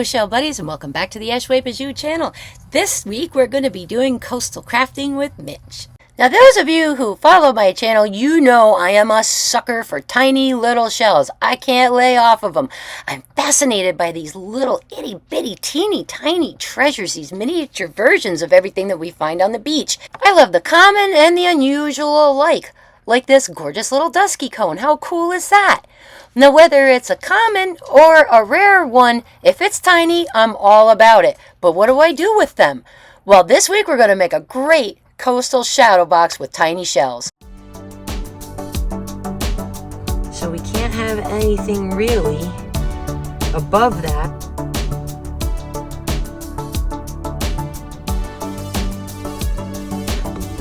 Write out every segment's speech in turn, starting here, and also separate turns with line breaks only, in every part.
Hello shell buddies, and welcome back to the Echoue Bijoux channel. This week we're going to be doing coastal crafting with Mitch. Now those of you who follow my channel, you know I am a sucker for tiny little shells. I can't lay off of them. I'm fascinated by these little itty bitty teeny tiny treasures, these miniature versions of everything that we find on the beach. I love the common and the unusual alike. Like this gorgeous little dusky cone. How cool is that? Now, whether it's a common or a rare one, if it's tiny, I'm all about it. But what do I do with them? Well, this week we're going to make a great coastal shadow box with tiny shells. So we can't have anything really above that.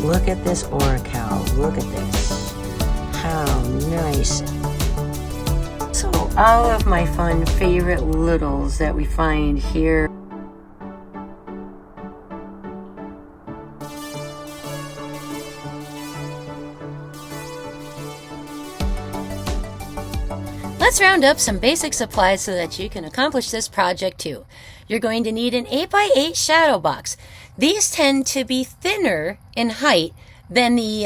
Look at this oracle. Look at this. How nice. So all of my fun favorite littles that we find here. Let's round up some basic supplies so that you can accomplish this project too. You're going to need an 8x8 shadow box. These tend to be thinner in height than the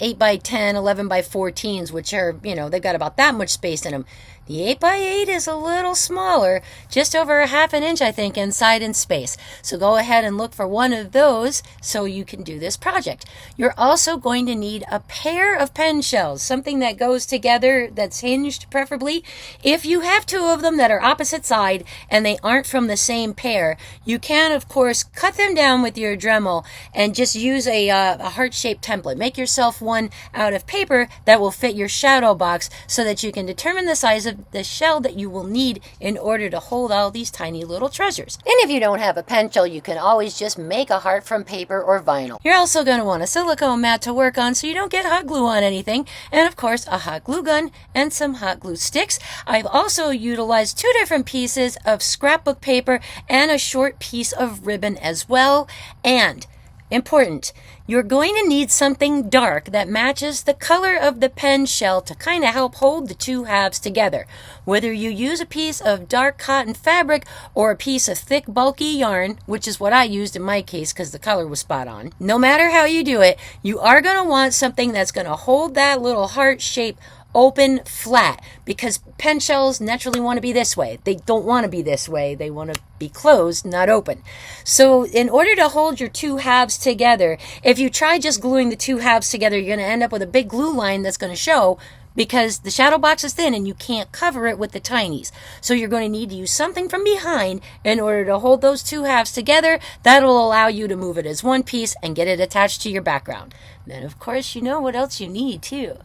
8x10, 11x14s, which are, they've got about that much space in them. The 8x8 is a little smaller, just over a ½ inch, I think, inside in space. So go ahead and look for one of those so you can do this project. You're also going to need a pair of pen shells, something that goes together that's hinged preferably. If you have two of them that are opposite side and they aren't from the same pair, you can, of course, cut them down with your Dremel and just use a heart-shaped template. Make yourself one out of paper that will fit your shadow box so that you can determine the size of the shell that you will need in order to hold all these tiny little treasures. And if you don't have a pen shell, you can always just make a heart from paper or vinyl. You're also going to want a silicone mat to work on so you don't get hot glue on anything, and of course a hot glue gun and some hot glue sticks. I've also utilized 2 different pieces of scrapbook paper and a short piece of ribbon as well. And important, you're going to need something dark that matches the color of the pen shell to kind of help hold the two halves together. Whether you use a piece of dark cotton fabric or a piece of thick bulky yarn, which is what I used in my case because the color was spot on, no matter how you do it, you are going to want something that's going to hold that little heart shape open flat, because pen shells naturally want to be this way. They don't want to be this way. They want to be closed, not open. So in order to hold your two halves together, if you try just gluing the two halves together, you're going to end up with a big glue line that's going to show, because the shadow box is thin and you can't cover it with the tinies. So you're going to need to use something from behind in order to hold those two halves together. That'll allow you to move it as one piece and get it attached to your background. Then of course you know what else you need too.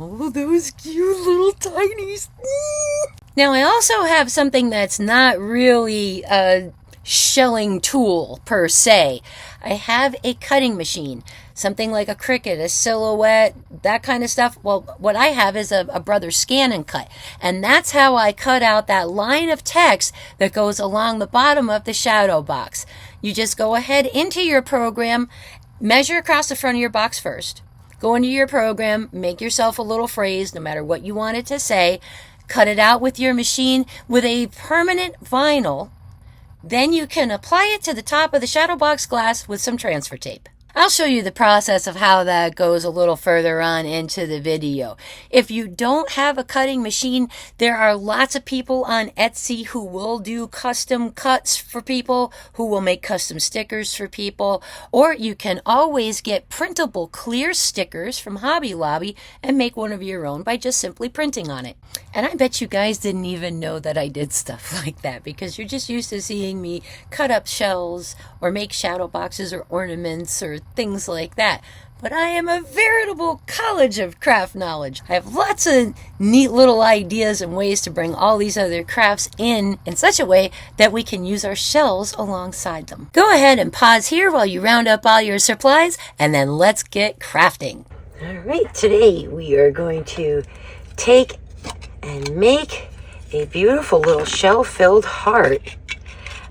Oh, those cute little tinies. Now I also have something that's not really a shelling tool per se. I have a cutting machine, something like a Cricut, a Silhouette, that kind of stuff. Well, what I have is a Brother scan and cut, and that's how I cut out that line of text that goes along the bottom of the shadow box. You just go ahead into your program, measure across the front of your box first. Go into your program, make yourself a little phrase, no matter what you want it to say, cut it out with your machine with a permanent vinyl. Then you can apply it to the top of the shadow box glass with some transfer tape. I'll show you the process of how that goes a little further on into the video. If you don't have a cutting machine, there are lots of people on Etsy who will do custom cuts for people, who will make custom stickers for people, or you can always get printable clear stickers from Hobby Lobby and make one of your own by just simply printing on it. And I bet you guys didn't even know that I did stuff like that, because you're just used to seeing me cut up shells or make shadow boxes or ornaments or things like that. But I am a veritable college of craft knowledge. I have lots of neat little ideas and ways to bring all these other crafts in such a way that we can use our shells alongside them. Go ahead and pause here while you round up all your supplies, and then let's get crafting. All right, today we are going to take and make a beautiful little shell-filled heart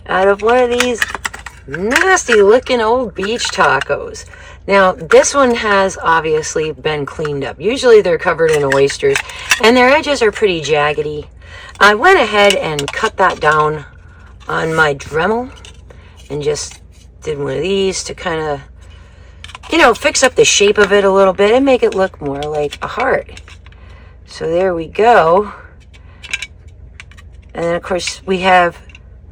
out of one of these nasty looking old beach tacos. Now, this one has obviously been cleaned up. Usually they're covered in oysters, and their edges are pretty jaggedy. I went ahead and cut that down on my Dremel and just did one of these to kind of, you know, fix up the shape of it a little bit and make it look more like a heart. So there we go. And then of course we have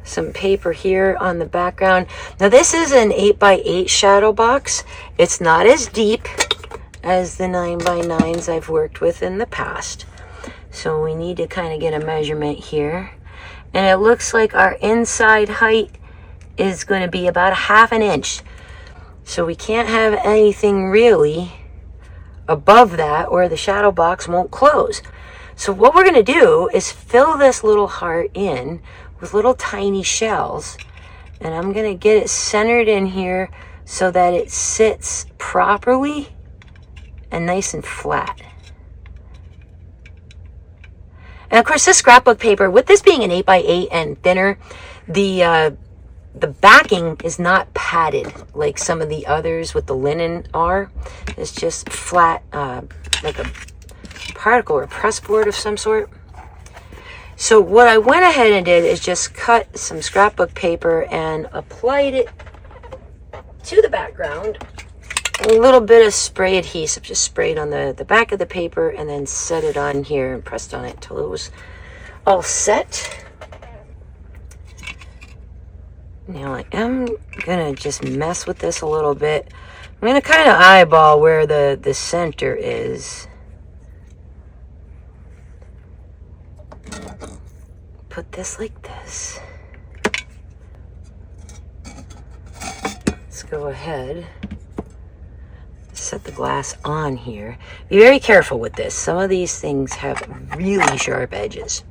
some paper here on the background. Now this is an 8x8 shadow box. It's not as deep as the 9x9s I've worked with in the past. So we need to kind of get a measurement here. And it looks like our inside height is going to be about 1/2 inch. So we can't have anything really above that or the shadow box won't close. So what we're going to do is fill this little heart in with little tiny shells. And I'm going to get it centered in here so that it sits properly and nice and flat. And of course this scrapbook paper, with this being an 8x8 and thinner, the backing is not padded like some of the others with the linen are. It's just flat, like a particle or press board of some sort. So what I went ahead and did is just cut some scrapbook paper and applied it to the background. A little bit of spray adhesive, just sprayed on the back of the paper and then set it on here and pressed on it till it was all set. Now I am gonna just mess with this a little bit. I'm gonna kind of eyeball where the center is. Put this like this. Let's go ahead. Set the glass on here. Be very careful with this. Some of these things have really sharp edges.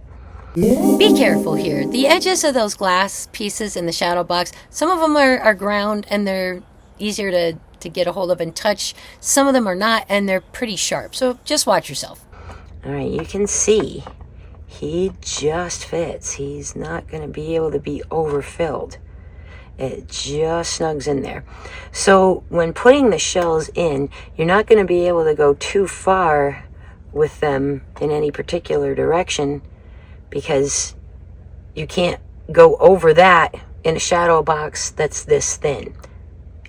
Be careful here. The edges of those glass pieces in the shadow box, some of them are ground and they're easier to get a hold of and touch. Some of them are not and they're pretty sharp. So just watch yourself. All right, you can see he just fits. He's not going to be able to be overfilled. It just snugs in there. So when putting the shells in, you're not going to be able to go too far with them in any particular direction because you can't go over that in a shadow box that's this thin.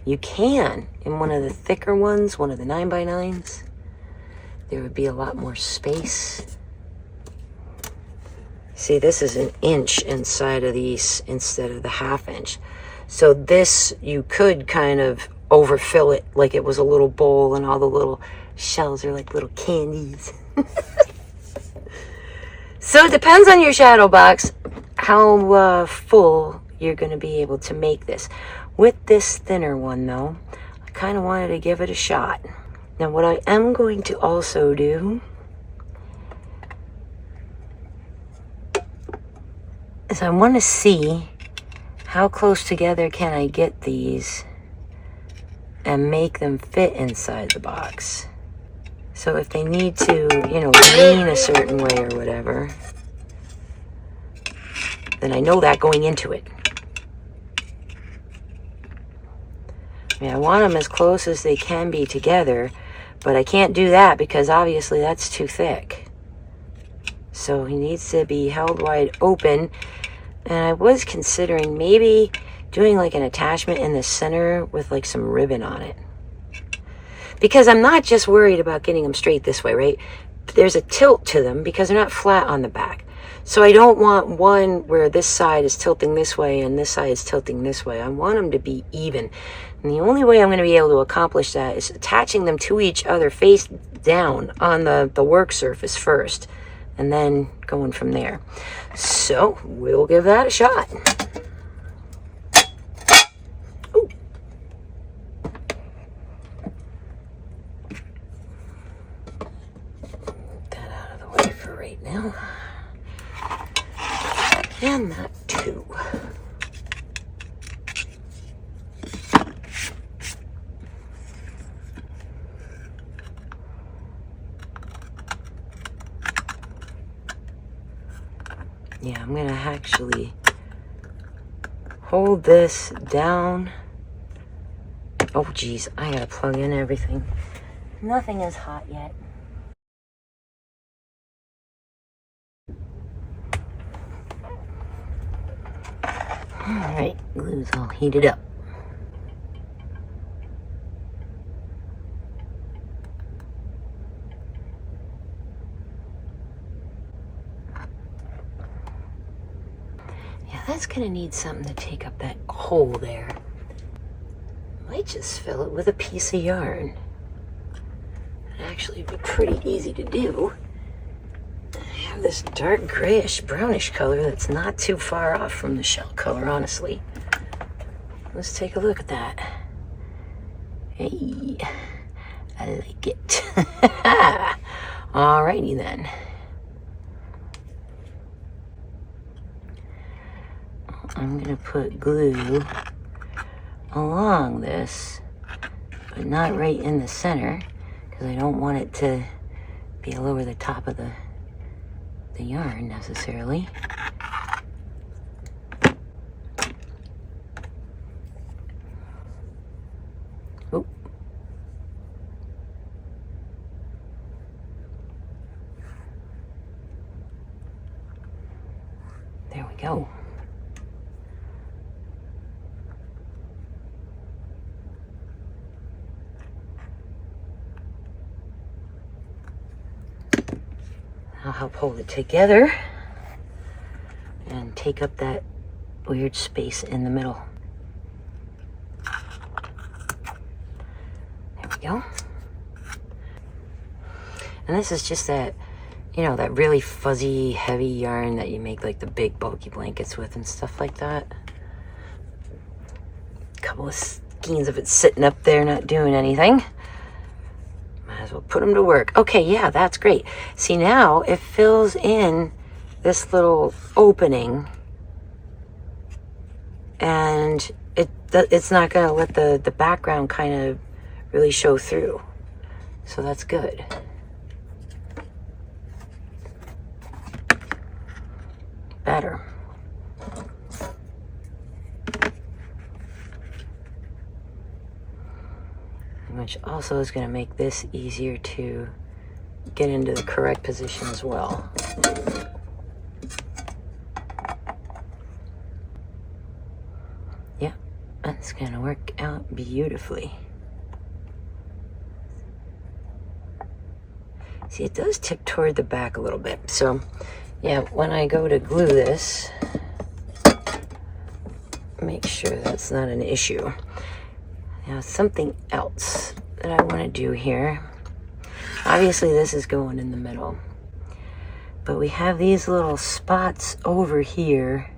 You can in one of the thicker ones, one of the 9x9s. There would be a lot more space. See, this is 1 inch inside of these instead of the 1/2 inch. So this, you could kind of overfill it like it was a little bowl and all the little shells are like little candies. So it depends on your shadow box how full you're going to be able to make this. With this thinner one though, I kind of wanted to give it a shot. Now what I am going to also do is I want to see how close together can I get these and make them fit inside the box. So if they need to, you know, lean a certain way or whatever, then I know that going into it. I mean, I want them as close as they can be together, but I can't do that because obviously that's too thick. So he needs to be held wide open. And I was considering maybe doing like an attachment in the center with like some ribbon on it. Because I'm not just worried about getting them straight this way, right? There's a tilt to them because they're not flat on the back. So I don't want one where this side is tilting this way and this side is tilting this way. I want them to be even. And the only way I'm going to be able to accomplish that is attaching them to each other face down on the work surface first. And then going from there. So we'll give that a shot. Ooh. That out of the way for right now. And that too. Yeah, I'm going to actually hold this down. Oh, geez, I got to plug in everything. Nothing is hot yet. Alright, glue's all heated up. Yeah, that's gonna need something to take up that hole there. Might just fill it with a piece of yarn. It'd actually be pretty easy to do. I have this dark grayish brownish color that's not too far off from the shell color, honestly. Let's take a look at that. Hey, I like it. Alrighty then. I'm gonna put glue along this, but not right in the center, because I don't want it to be all over the top of the yarn necessarily. Oop. There we go. I'll help hold it together and take up that weird space in the middle. There we go. And this is just that, you know, that really fuzzy, heavy yarn that you make like the big bulky blankets with and stuff like that. A couple of skeins of it sitting up there not doing anything. Might as well put them to work. Okay, yeah, that's great. See, now it fills in this little opening, and it's not going to let the background kind of really show through. So that's good. Better. Which also is going to make this easier to get into the correct position as well. Yeah, that's going to work out beautifully. See, it does tip toward the back a little bit. So, yeah, when I go to glue this, make sure that's not an issue. Now, something else that I want to do here. Obviously, this is going in the middle. But we have these little spots over here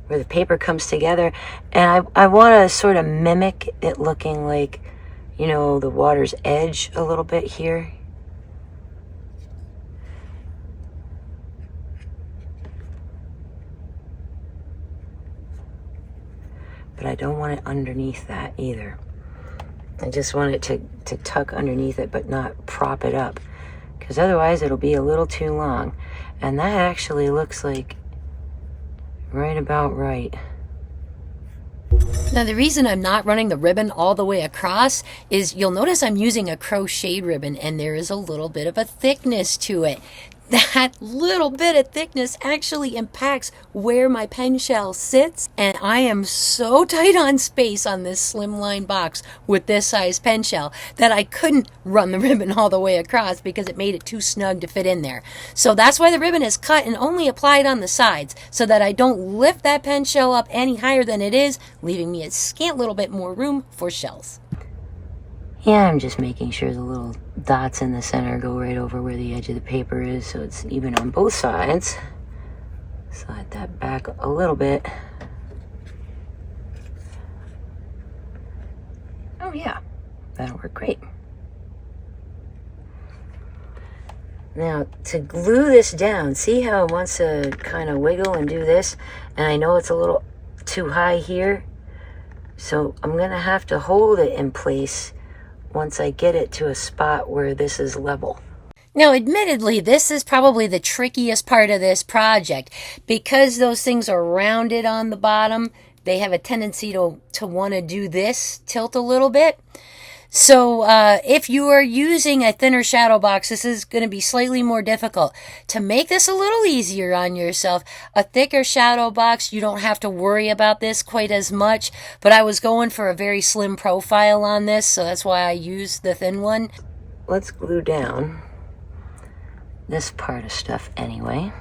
where the paper comes together. And I want to sort of mimic it looking like, you know, the water's edge a little bit here. But I don't want it underneath that either. I just want it to tuck underneath it, but not prop it up, because otherwise it'll be a little too long. And that actually looks like right about right.
Now the reason I'm not running the ribbon all the way across is you'll notice I'm using a crochet ribbon, and there is a little bit of a thickness to it. That little bit of thickness actually impacts where my pen shell sits, and I am so tight on space on this slimline box with this size pen shell that I couldn't run the ribbon all the way across because it made it too snug to fit in there. So that's why the ribbon is cut and only applied on the sides, so that I don't lift that pen shell up any higher than it is, leaving me a scant little bit more room for shells.
Yeah, I'm just making sure the little dots in the center go right over where the edge of the paper is, so it's even on both sides. Slide that back a little bit. Oh yeah, that'll work great. Now, to glue this down, see how it wants to kind of wiggle and do this? And I know it's a little too high here, so I'm going to have to hold it in place once I get it to a spot where this is level.
Now, admittedly, this is probably the trickiest part of this project. Because those things are rounded on the bottom, they have a tendency to want to do this, tilt a little bit.
So if you are using a thinner shadow box, this is going to be slightly more difficult. To make this a little easier on yourself, a thicker shadow box, you don't have to worry about this quite as much, but I was going for a very slim profile on this, so that's why I used the thin one.
Let's glue down this part of stuff anyway.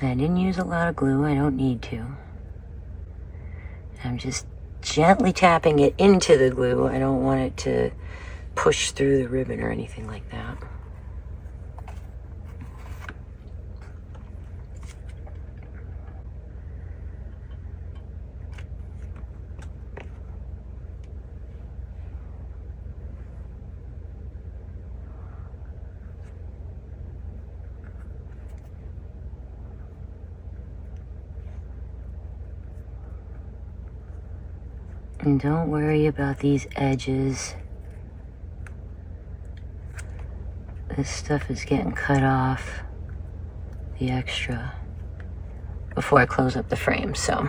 I didn't use a lot of glue, I don't need to. I'm just gently tapping it into the glue. I don't want it to push through the ribbon or anything like that. And don't worry about these edges. This stuff is getting cut off, the extra, before I close up the frame, so.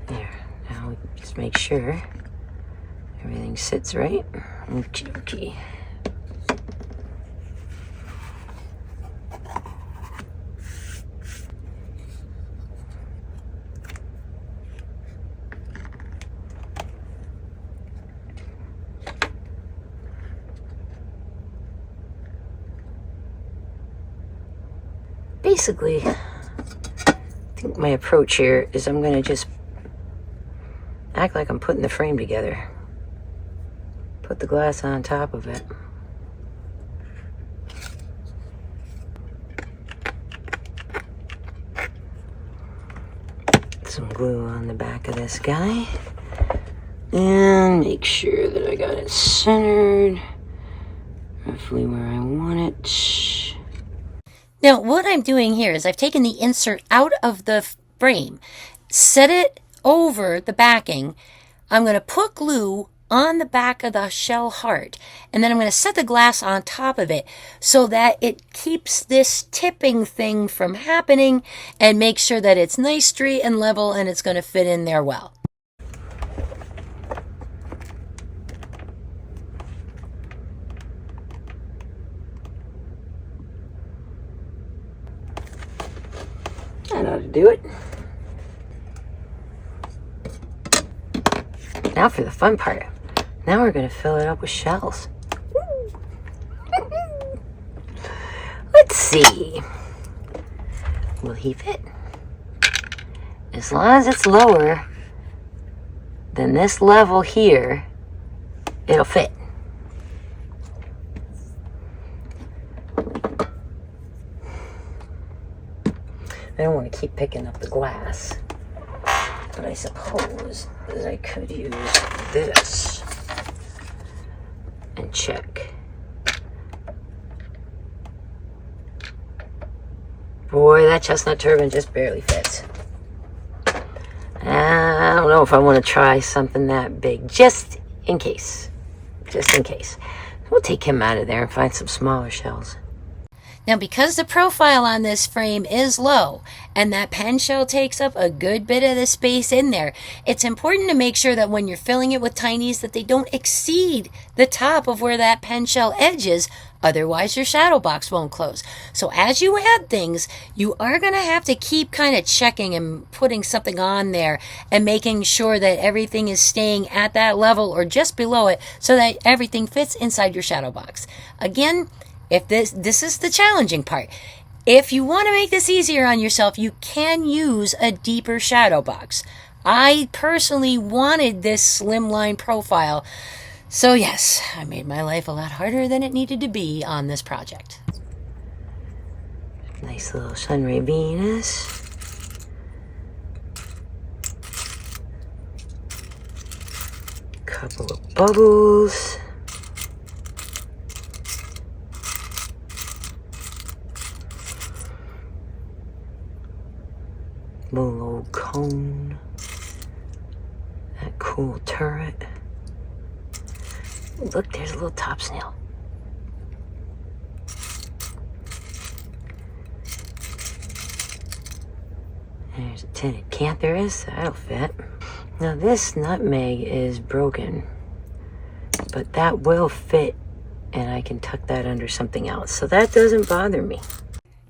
There, now we just make sure everything sits right. Okay. Basically, I think my approach here is I'm going to just act like I'm putting the frame together. Put the glass on top of it. Some glue on the back of this guy. And make sure that I got it centered roughly where I want it.
Now, what I'm doing here is I've taken the insert out of the frame, set it over the backing. I'm going to put glue on the back of the shell heart, and then I'm going to set the glass on top of it so that it keeps this tipping thing from happening and make sure that it's nice, straight, and level, and it's going to fit in there well.
That ought to do it. Now for the fun part. Now we're going to fill it up with shells. Let's see. Will he fit? As long as it's lower than this level here, it'll fit. I don't want to keep picking up the glass, but I suppose that I could use this and check. Boy, that chestnut turban just barely fits. I don't know if I want to try something that big, just in case. Just in case. We'll take him out of there and find some smaller shells.
Now, because the profile on this frame is low and that pen shell takes up a good bit of the space in there, it's important to make sure that when you're filling it with tinies that they don't exceed the top of where that pen shell edges, otherwise your shadow box won't close. So as you add things, you are going to have to keep kind of checking and putting something on there and making sure that everything is staying at that level or just below it so that everything fits inside your shadow box. Again, if this is the challenging part. If you want to make this easier on yourself, you can use a deeper shadow box. I personally wanted this slimline profile, so yes, I made my life a lot harder than it needed to be on this project.
Nice little sunray Venus. Couple of bubbles. cool cone. That cool turret. Look, there's a little top snail. There's a tinted cantharus, that'll fit. Now this nutmeg is broken, but that will fit, and I can tuck that under something else, so that doesn't bother me.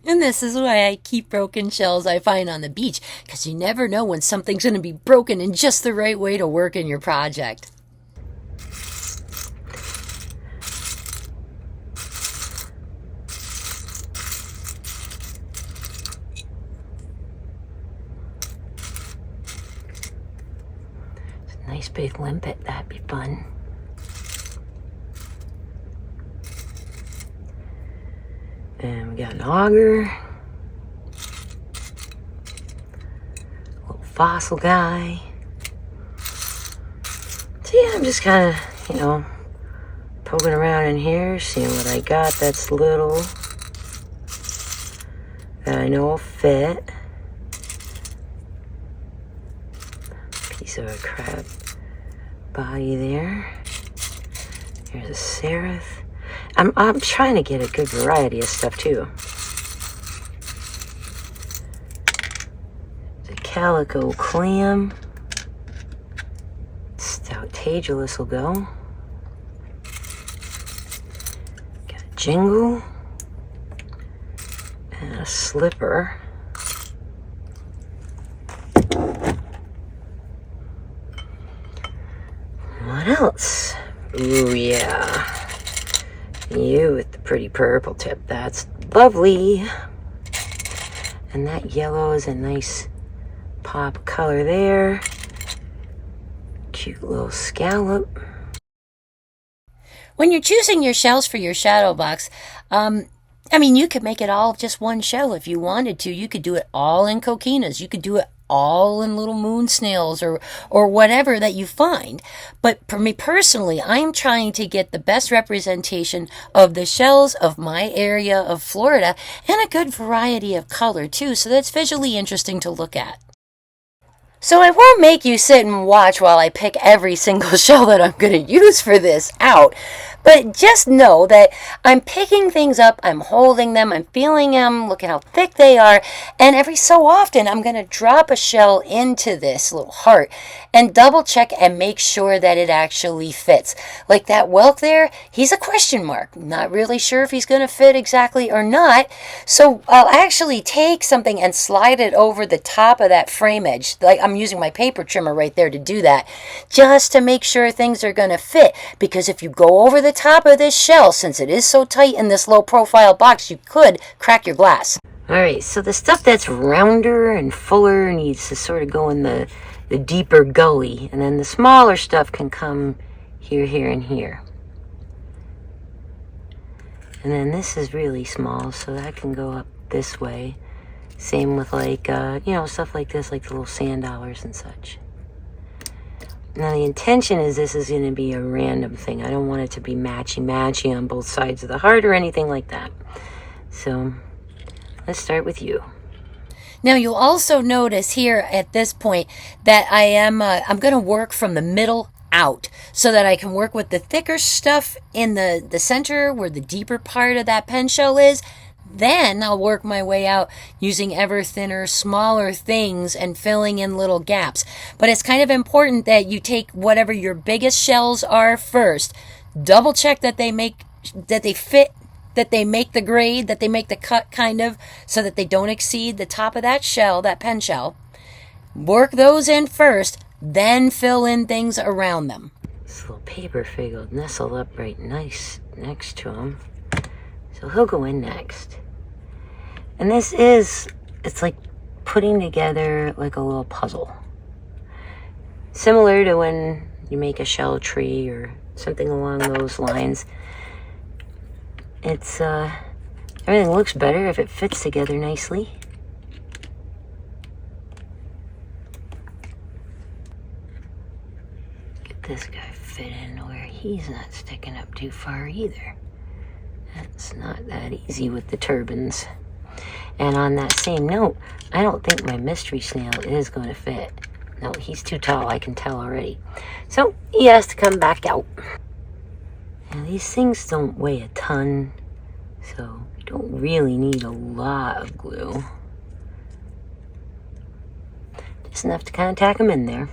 And this is why I keep broken shells I find on the beach, because you never know when something's going to be broken in just the right way to work in your project.
Nice big limpet, that'd be fun. And we got an auger. Little fossil guy. So yeah, I'm just kind of, you know, poking around in here, seeing what I got that's little, that I know will fit. Piece of a crab body there. Here's a seraph. I'm trying to get a good variety of stuff too. The calico clam. Stout Tageless will go. Got a jingle. And a slipper. What else? Ooh, yeah. You with the pretty purple tip. That's lovely. And that yellow is a nice pop color there. Cute little scallop.
When you're choosing your shells for your shadow box, I mean, you could make it all just one shell if you wanted to. You could do it all in coquinas. You could do it all in little moon snails or whatever that you find. But for me personally, I'm trying to get the best representation of the shells of my area of Florida and a good variety of color too, so that's visually interesting to look at. So I won't make you sit and watch while I pick every single shell that I'm going to use for this out. But just know that I'm picking things up, I'm holding them, I'm feeling them, look at how thick they are, and every so often I'm going to drop a shell into this little heart and double check and make sure that it actually fits. Like that whelk there, he's a question mark. Not really sure if he's going to fit exactly or not. So I'll actually take something and slide it over the top of that frame edge. Like I'm using my paper trimmer right there to do that, just to make sure things are going to fit. Because if you go over the top of this shell, since it is so tight in this low profile box, you could crack your glass.
Alright, so the stuff that's rounder and fuller needs to sort of go in the deeper gully, and then the smaller stuff can come here, here, and here. And then this is really small, so that can go up this way. Same with like, you know, stuff like this, like the little sand dollars and such. Now the intention is this is going to be a random thing. I don't want it to be matchy-matchy on both sides of the heart or anything like that. So let's start with you.
Now you'll also notice here at this point that I'm going to work from the middle out so that I can work with the thicker stuff in the center where the deeper part of that pen shell is. Then I'll work my way out using ever thinner, smaller things and filling in little gaps. But it's kind of important that you take whatever your biggest shells are first, double check that they fit, that they make the grade, that they make the cut kind of, so that they don't exceed the top of that shell, that pen shell. Work those in first, then fill in things around them.
This little paper fig will nestle up right nice next to him. So he'll go in next. And this is, it's like putting together like a little puzzle. Similar to when you make a shell tree or something along those lines. It's, everything looks better if it fits together nicely. Get this guy fit in where he's not sticking up too far either. That's not that easy with the turbans. And on that same note, I don't think my mystery snail is going to fit. No, he's too tall, I can tell already. So he has to come back out. And these things don't weigh a ton, so you don't really need a lot of glue. Just enough to kind of tack them in there.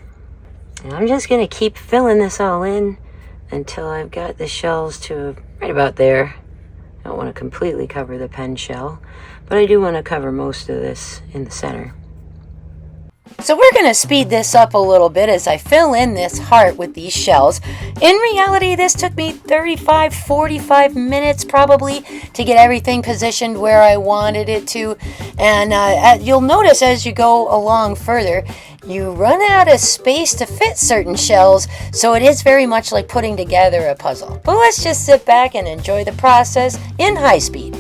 And I'm just going to keep filling this all in until I've got the shells to right about there. I don't want to completely cover the pen shell, but I do want to cover most of this in the center.
So we're going to speed this up a little bit as I fill in this heart with these shells. In reality, this took me 45 minutes probably to get everything positioned where I wanted it to. And you'll notice as you go along further, you run out of space to fit certain shells, so it is very much like putting together a puzzle. But let's just sit back and enjoy the process in high speed.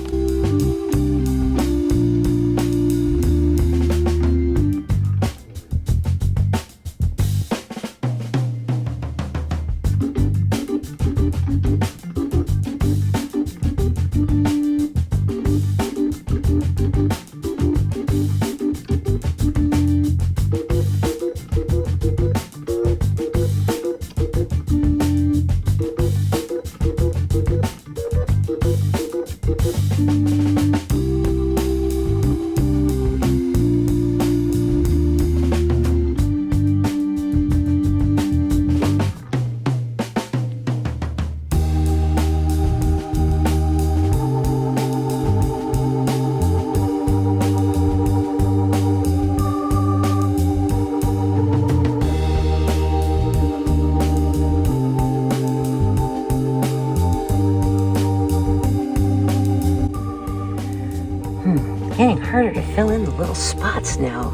Getting harder to fill in the little spots now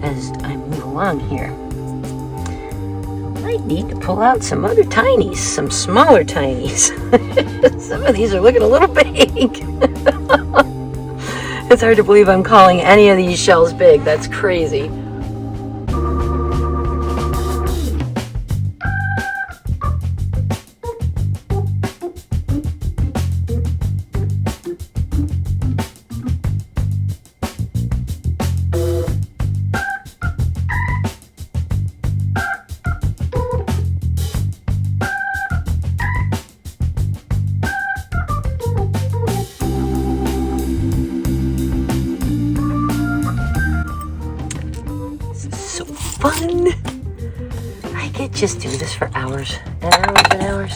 as I move along here. I might need to pull out some other tinies, some smaller tinies. Some of these are looking a little big. It's hard to believe I'm calling any of these shells big. That's crazy. Fun! I could just do this for hours and hours and hours.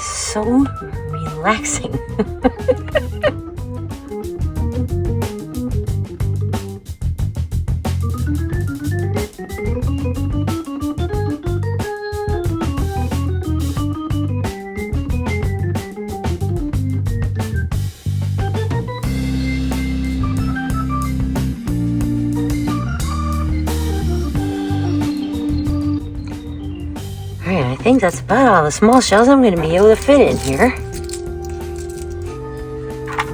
So relaxing. I think that's about all the small shells I'm going to be able to fit in here.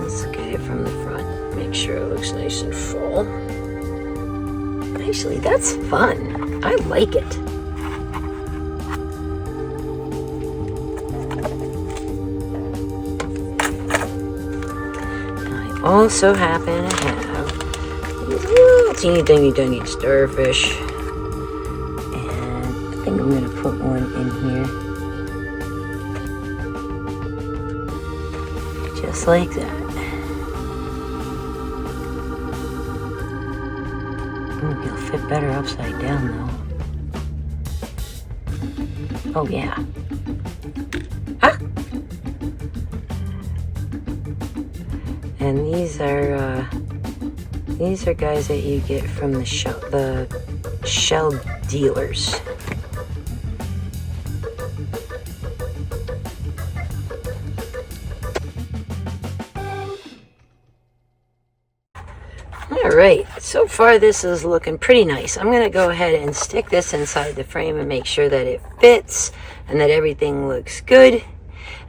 Let's look at it from the front. Make sure it looks nice and full. Actually, that's fun. I like it. I also happen to have these little teeny tiny starfish. I think I'm going to put one in here. Just like that. Ooh, he'll fit better upside down though. Oh yeah. Ah! And these are guys that you get from the shell dealers. Alright, so far this is looking pretty nice. I'm going to go ahead and stick this inside the frame and make sure that it fits and that everything looks good.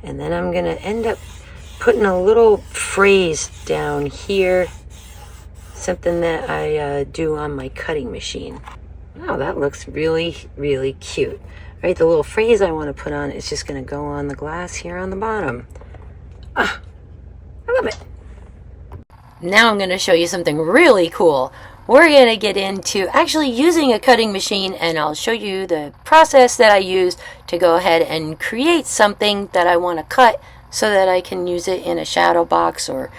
And then I'm going to end up putting a little phrase down here, something that I do on my cutting machine. Wow, that looks really, really cute. Right, the little phrase I want to put on is just going to go on the glass here on the bottom. Ah, I love it.
Now I'm going to show you something really cool. We're going to get into actually using a cutting machine, and I'll show you the process that I use to go ahead and create something that I want to cut so that I can use it in a shadow box or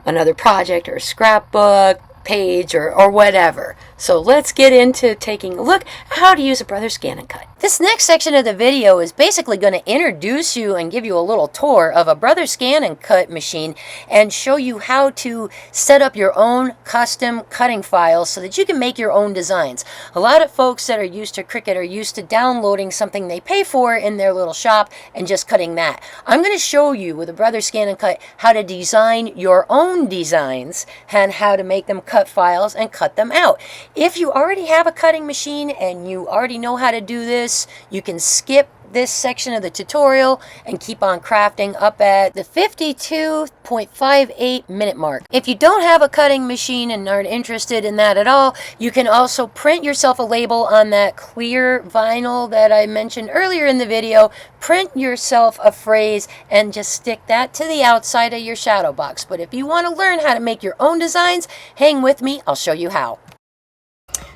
another project or a scrapbook page or whatever. So let's get into taking a look at how to use a Brother Scan and Cut. This next section of the video is basically going to introduce you and give you a little tour of a Brother Scan and Cut machine and show you how to set up your own custom cutting files so that you can make your own designs. A lot of folks that are used to Cricut are used to downloading something they pay for in their little shop and just cutting that. I'm going to show you with a Brother Scan and Cut how to design your own designs and how to make them cut files and cut them out. If you already have a cutting machine and you already know how to do this, you can skip this section of the tutorial and keep on crafting up at the 52.58 minute mark. If you don't have a cutting machine and aren't interested in that at all, you can also print yourself a label on that clear vinyl that I mentioned earlier in the video. Print yourself a phrase and just stick that to the outside of your shadow box. But if you want to learn how to make your own designs, hang with me, I'll show you how.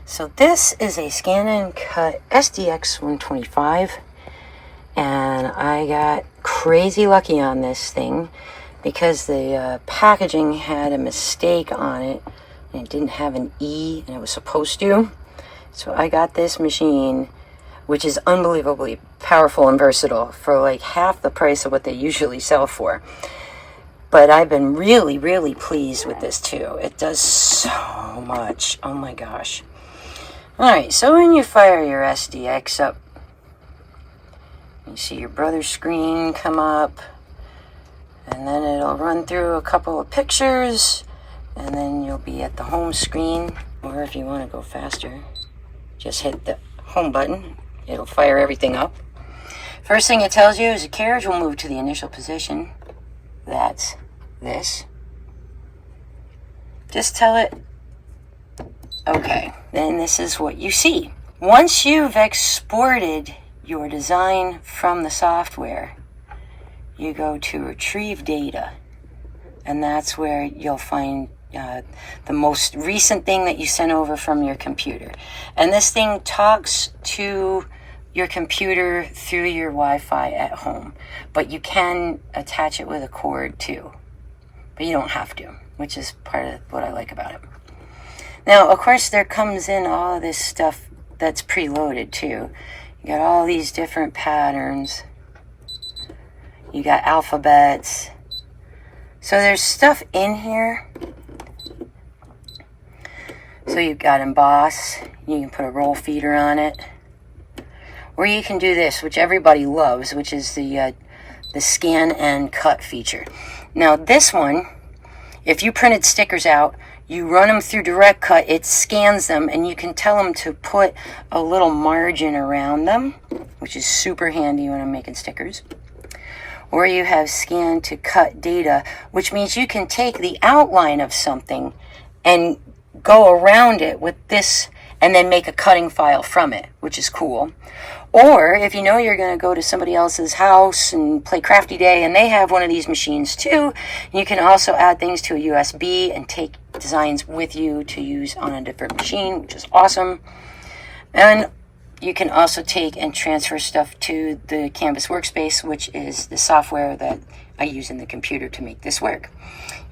So this is a Scan and Cut SDX 125, and I got crazy lucky on this thing because the packaging had a mistake on it and it didn't have an E and it was supposed to. So I got this machine, which is unbelievably powerful and versatile, for like half the price of what they usually sell for. But I've been really, really pleased with this too. It does so much. Oh my gosh. Alright, so when you fire your SDX up, you see your Brother screen come up, and then it'll run through a couple of pictures, and then you'll be at the home screen. Or if you want to go faster, just hit the home button. It'll fire everything up. First thing it tells you is the carriage will move to the initial position. That's this. Just tell it, okay, then this is what you see. Once you've exported your design from the software, you go to retrieve data, and that's where you'll find the most recent thing that you sent over from your computer. And this thing talks to your computer through your Wi-Fi at home, but you can attach it with a cord too, but you don't have to, which is part of what I like about it. Now, of course, there comes in all of this stuff that's preloaded too. You got all these different patterns. You got alphabets. So there's stuff in here. So you've got emboss. You can put a roll feeder on it. Or you can do this, which everybody loves, which is the scan and cut feature. Now this one, if you printed stickers out, you run them through Direct Cut, it scans them, and you can tell them to put a little margin around them, which is super handy when I'm making stickers. Or you have scan to cut data, which means you can take the outline of something and go around it with this and then make a cutting file from it, which is cool. Or if you know you're going to go to somebody else's house and play Crafty Day and they have one of these machines too, you can also add things to a USB and take designs with you to use on a different machine, which is awesome. And you can also take and transfer stuff to the Canvas workspace, which is the software that I use in the computer to make this work.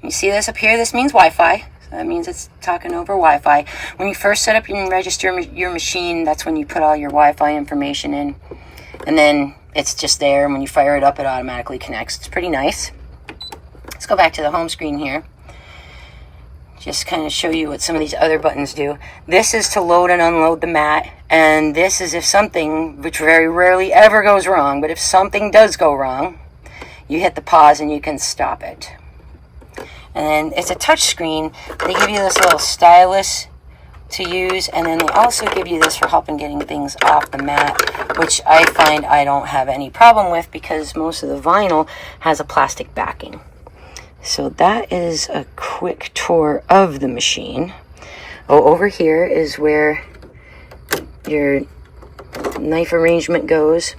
You see this up here? This means Wi-Fi. That means it's talking over Wi-Fi. When you first set up and register your machine, that's when you put all your Wi-Fi information in. And then it's just there. And when you fire it up, it automatically connects. It's pretty nice. Let's go back to the home screen here. Just kind of show you what some of these other buttons do. This is to load and unload the mat. And this is if something, which very rarely ever goes wrong, but if something does go wrong, you hit the pause and you can stop it. And then it's a touch screen. They give you this little stylus to use, and then they also give you this for helping getting things off the mat, which I find I don't have any problem with because most of the vinyl has a plastic backing. So that is a quick tour of the machine. Oh, over here is where your knife arrangement goes.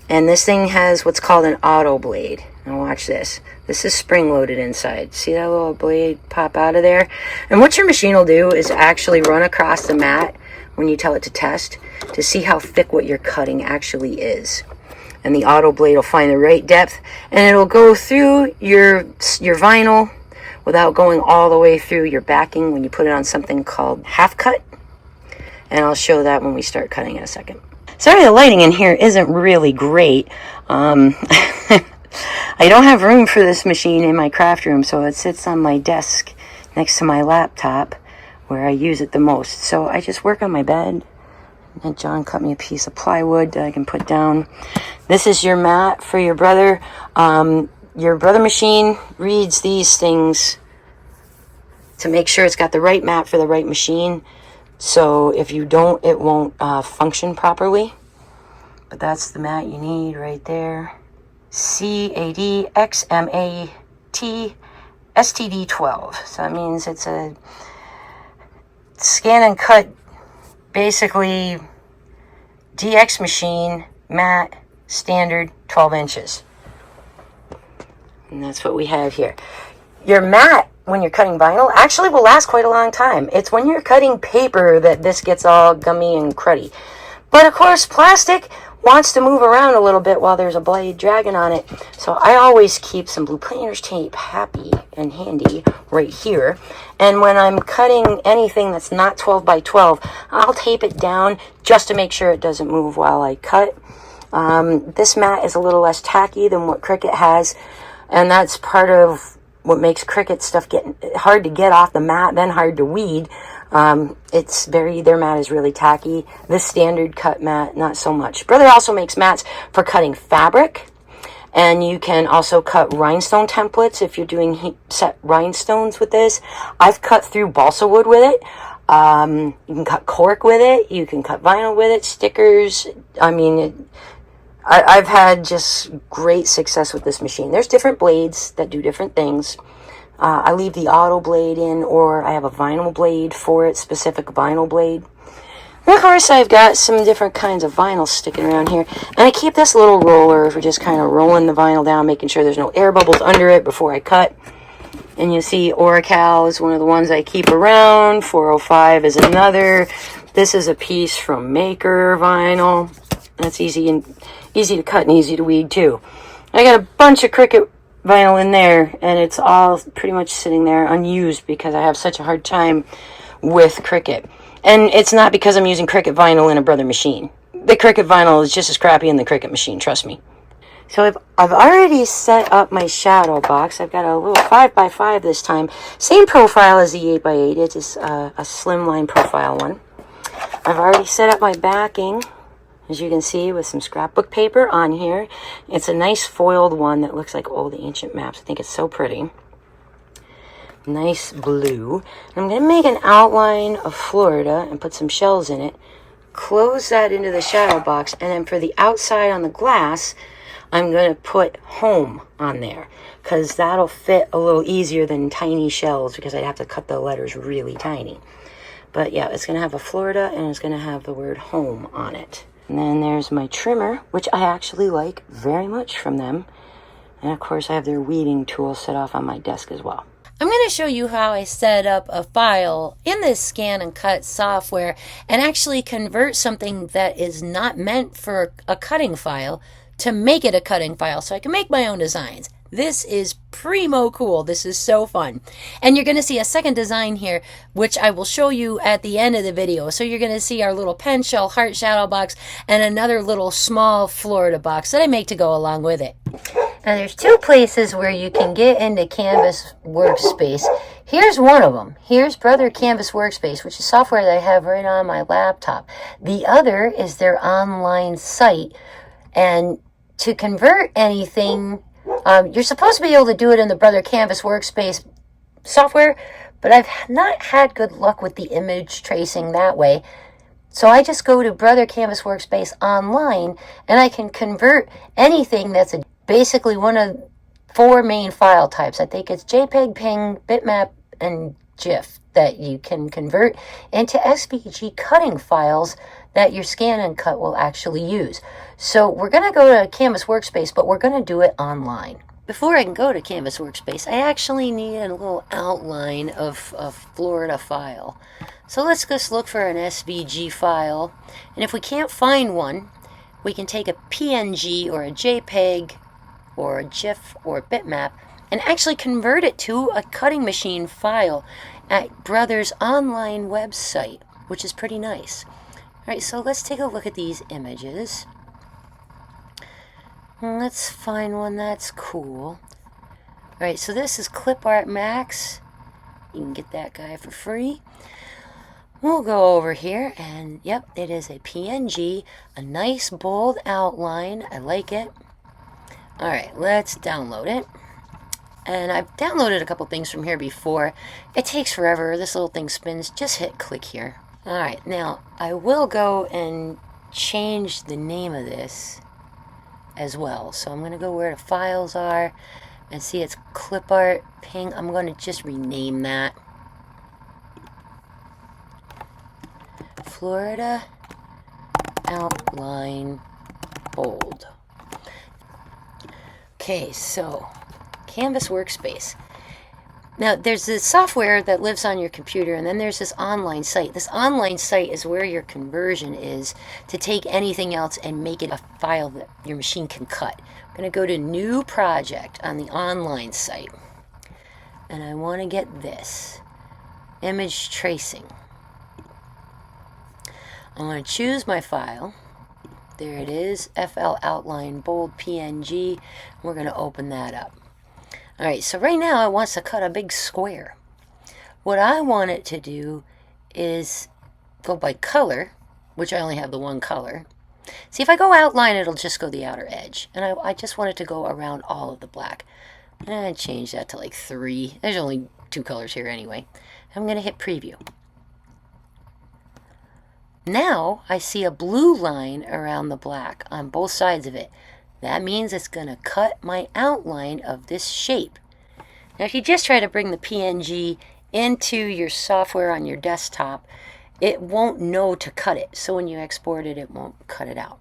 And this thing has what's called an auto blade.
Now watch this. This is spring loaded inside. See that little blade pop out of there? And what your machine will do is actually run across the mat when you tell it to test to see how thick what you're cutting actually is. And the auto blade will find the right depth, and it'll go through your vinyl without going all the way through your backing when you put it on something called half cut. And I'll show that when we start cutting in a second. Sorry, the lighting in here isn't really great. I don't have room for this machine in my craft room, so it sits on my desk next to my laptop where I use it the most. So I just work on my bed. And John cut me a piece of plywood that I can put down. This is your mat for your brother. Your brother machine reads these things to make sure it's got the right mat for the right machine. So if you don't, it won't function properly. But that's the mat you need right there. CADXMAT STD12. So that means it's a scan and cut, basically DX machine, mat, standard, 12 inches. And that's what we have here. Your mat, when you're cutting vinyl, actually will last quite a long time. It's when you're cutting paper that this gets all gummy and cruddy. But of course, plastic wants to move around a little bit while there's a blade dragging on it. So I always keep some blue painter's tape happy and handy right here. And when I'm cutting anything that's not 12 by 12, I'll tape it down just to make sure it doesn't move while I cut. This mat is a little less tacky than what Cricut has, and that's part of what makes Cricut stuff get hard to get off the mat, then hard to weed. Their mat is really tacky. This standard cut mat, not so much. Brother also makes mats for cutting fabric, and you can also cut rhinestone templates if you're doing set rhinestones with this. I've cut through balsa wood with it. You can cut cork with it. You can cut vinyl with it, stickers. I mean, I've had just great success with this machine. There's different blades that do different things. I leave the auto blade in, or I have a vinyl blade for it, specific vinyl blade. And of course, I've got some different kinds of vinyl sticking around here. And I keep this little roller for just kind of rolling the vinyl down, making sure there's no air bubbles under it before I cut. And you see Oracal is one of the ones I keep around. 405 is another. This is a piece from Maker vinyl. That's easy to cut and easy to weed too. I got a bunch of Cricut vinyl in there, and it's all pretty much sitting there unused because I have such a hard time with Cricut. And it's not because I'm using Cricut vinyl in a brother machine. The Cricut vinyl is just as crappy in the Cricut machine, trust me. So I've already set up my shadow box. I've got a little 5x5 this time. Same profile as the 8x8. It is a slimline profile one. I've already set up my backing, as you can see, with some scrapbook paper on here. It's a nice foiled one that looks like old ancient maps. I think it's so pretty. Nice blue. I'm going to make an outline of Florida and put some shells in it. Close that into the shadow box. And then for the outside on the glass, I'm going to put home on there, because that'll fit a little easier than tiny shells, because I'd have to cut the letters really tiny. But yeah, it's going to have a Florida, and it's going to have the word home on it. And then there's my trimmer, which I actually like very much from them. And of course, I have their weeding tool set off on my desk as well.
I'm going to show you how I set up a file in this scan and cut software and actually convert something that is not meant for a cutting file to make it a cutting file so I can make my own designs. This is primo cool. This is so fun. And you're going to see a second design here, which I will show you at the end of the video. So you're going to see our little pen shell heart shadow box and another little small Florida box that I make to go along with it. Now there's two places where you can get into Canvas Workspace. Here's one of them. Here's Brother Canvas Workspace, which is software that I have right on my laptop. The other is their online site. And to convert anything, you're supposed to be able to do it in the Brother Canvas Workspace software, but I've not had good luck with the image tracing that way. So I just go to Brother Canvas Workspace online, and I can convert anything that's basically one of 4 main file types. I think it's JPEG, PNG, bitmap, and GIF that you can convert into SVG cutting files that your scan and cut will actually use. So we're going to go to Canvas Workspace, but we're going to do it online. before I can go to Canvas Workspace, I actually need a little outline of Florida file. So let's just look for an SVG file. And if we can't find one, we can take a PNG or a JPEG or a GIF or a bitmap and actually convert it to a cutting machine file at Brother's online website, which is pretty nice. All right, so let's take a look at these images. Let's find one that's cool. All right, so this is Clip Art Max. You can get that guy for free. We'll go over here and yep, it is a PNG, a nice bold outline. I like it. All right, let's download it. And I've downloaded a couple things from here before. It takes forever. This little thing spins. Just hit click here. All right, now I will go and change the name of this as well. So I'm going to go where the files are and see it's clip art ping. I'm going to just rename that. Florida outline bold. Okay, so Canvas Workspace. Now, there's this software that lives on your computer, and then there's this online site. This online site is where your conversion is to take anything else and make it a file that your machine can cut. I'm going to go to New Project on the online site, and I want to get this, Image Tracing. I'm going to choose my file. There it is, FL Outline Bold PNG. We're going to open that up. Alright, so right now it wants to cut a big square. What I want it to do is go by color, which I only have the one color. See, if I go outline, it'll just go the outer edge. And I just want it to go around all of the black. And I change that to like 3. There's only 2 colors here anyway. I'm going to hit preview. Now I see a blue line around the black on both sides of it. That means it's going to cut my outline of this shape. Now if you just try to bring the PNG into your software on your desktop, it won't know to cut it. So when you export it, it won't cut it out.